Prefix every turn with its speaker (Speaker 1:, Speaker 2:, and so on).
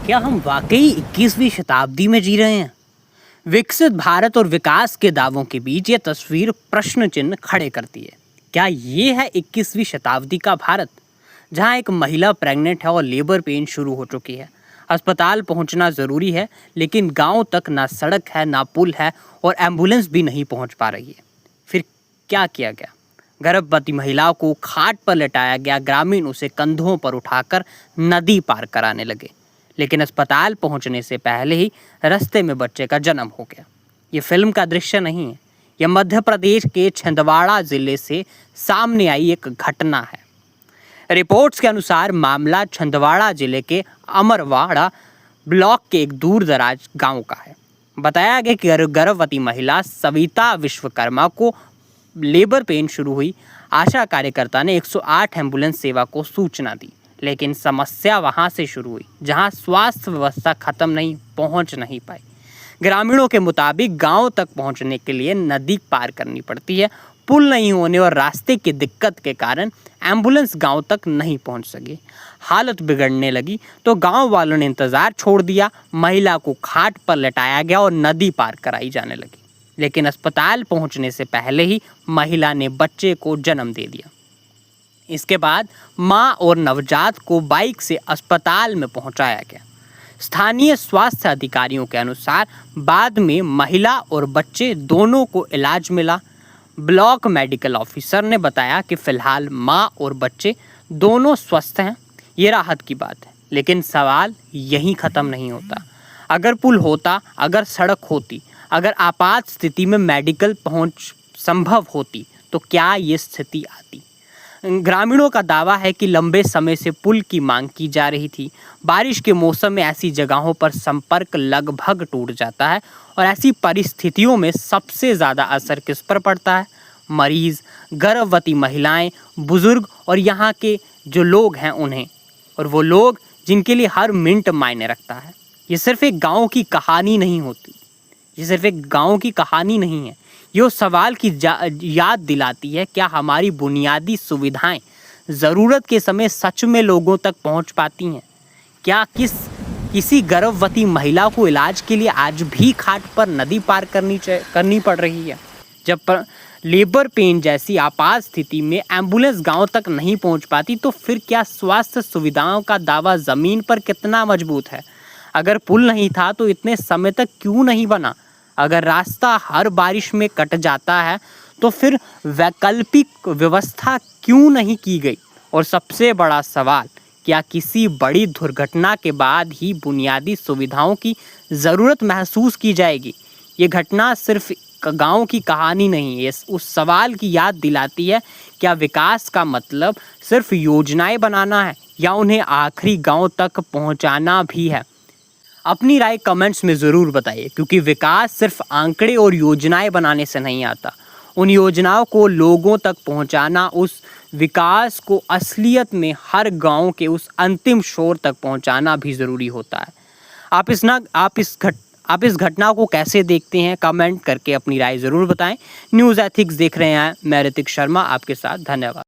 Speaker 1: क्या हम वाकई 21वीं शताब्दी में जी रहे हैं? विकसित भारत और विकास के दावों के बीच ये तस्वीर प्रश्न चिन्ह खड़े करती है। क्या ये है 21वीं शताब्दी का भारत, जहां एक महिला प्रेग्नेंट है और लेबर पेन शुरू हो चुकी है? अस्पताल पहुंचना ज़रूरी है, लेकिन गांव तक ना सड़क है, ना पुल है और एम्बुलेंस भी नहीं पहुंच पा रही है। फिर क्या किया गया? गर्भवती महिला को खाट पर लेटाया गया, ग्रामीण उसे कंधों पर उठाकर नदी पार कराने लगे, लेकिन अस्पताल पहुंचने से पहले ही रास्ते में बच्चे का जन्म हो गया। ये फिल्म का दृश्य नहीं है, यह मध्य प्रदेश के छिंदवाड़ा जिले से सामने आई एक घटना है। रिपोर्ट्स के अनुसार मामला छिंदवाड़ा जिले के अमरवाड़ा ब्लॉक के एक दूर दराज गांव का है। बताया गया कि गर्भवती महिला सविता विश्वकर्मा को लेबर पेन शुरू हुई। आशा कार्यकर्ता ने 108 एम्बुलेंस सेवा को सूचना दी, लेकिन समस्या वहां से शुरू हुई जहां स्वास्थ्य व्यवस्था पहुंच नहीं पाई। ग्रामीणों के मुताबिक गांव तक पहुंचने के लिए नदी पार करनी पड़ती है। पुल नहीं होने और रास्ते की दिक्कत के कारण एम्बुलेंस गांव तक नहीं पहुंच सकी। हालत बिगड़ने लगी तो गांव वालों ने इंतजार छोड़ दिया। महिला को खाट पर लेटाया गया और नदी पार कराई जाने लगी, लेकिन अस्पताल पहुंचने से पहले ही महिला ने बच्चे को जन्म दे दिया। इसके बाद मां और नवजात को बाइक से अस्पताल में पहुंचाया गया। स्थानीय स्वास्थ्य अधिकारियों के अनुसार बाद में महिला और बच्चे दोनों को इलाज मिला। ब्लॉक मेडिकल ऑफिसर ने बताया कि फिलहाल मां और बच्चे दोनों स्वस्थ हैं। ये राहत की बात है, लेकिन सवाल यहीं ख़त्म नहीं होता। अगर पुल होता, अगर सड़क होती, अगर आपात स्थिति में मेडिकल पहुंच संभव होती, तो क्या ये स्थिति आती? ग्रामीणों का दावा है कि लंबे समय से पुल की मांग की जा रही थी। बारिश के मौसम में ऐसी जगहों पर संपर्क लगभग टूट जाता है और ऐसी परिस्थितियों में सबसे ज़्यादा असर किस पर पड़ता है? मरीज, गर्भवती महिलाएं, बुजुर्ग और यहाँ के जो लोग हैं उन्हें, और वो लोग जिनके लिए हर मिनट मायने रखता है। ये सिर्फ एक गाँव की कहानी नहीं होती, ये सिर्फ एक गाँव की कहानी नहीं है। ये उस सवाल की याद दिलाती है, क्या हमारी बुनियादी सुविधाएं ज़रूरत के समय सच में लोगों तक पहुंच पाती हैं? क्या किसी गर्भवती महिला को इलाज के लिए आज भी खाट पर नदी पार करनी पड़ रही है? जब लेबर पेन जैसी आपात स्थिति में एम्बुलेंस गांव तक नहीं पहुंच पाती, तो फिर क्या स्वास्थ्य सुविधाओं का दावा ज़मीन पर कितना मजबूत है? अगर पुल नहीं था तो इतने समय तक क्यों नहीं बना? अगर रास्ता हर बारिश में कट जाता है तो फिर वैकल्पिक व्यवस्था क्यों नहीं की गई? और सबसे बड़ा सवाल, क्या किसी बड़ी दुर्घटना के बाद ही बुनियादी सुविधाओं की ज़रूरत महसूस की जाएगी? ये घटना सिर्फ गांव की कहानी नहीं है, उस सवाल की याद दिलाती है, क्या विकास का मतलब सिर्फ योजनाएं बनाना है या उन्हें आखिरी गांव तक पहुंचाना भी है? अपनी राय कमेंट्स में ज़रूर बताइए, क्योंकि विकास सिर्फ आंकड़े और योजनाएं बनाने से नहीं आता। उन योजनाओं को लोगों तक पहुंचाना, उस विकास को असलियत में हर गांव के उस अंतिम छोर तक पहुंचाना भी ज़रूरी होता है। आप इस घटना को कैसे देखते हैं? कमेंट करके अपनी राय ज़रूर बताएं। न्यूज़ एथिक्स देख रहे हैं, मैं ऋतिक शर्मा आपके साथ। धन्यवाद।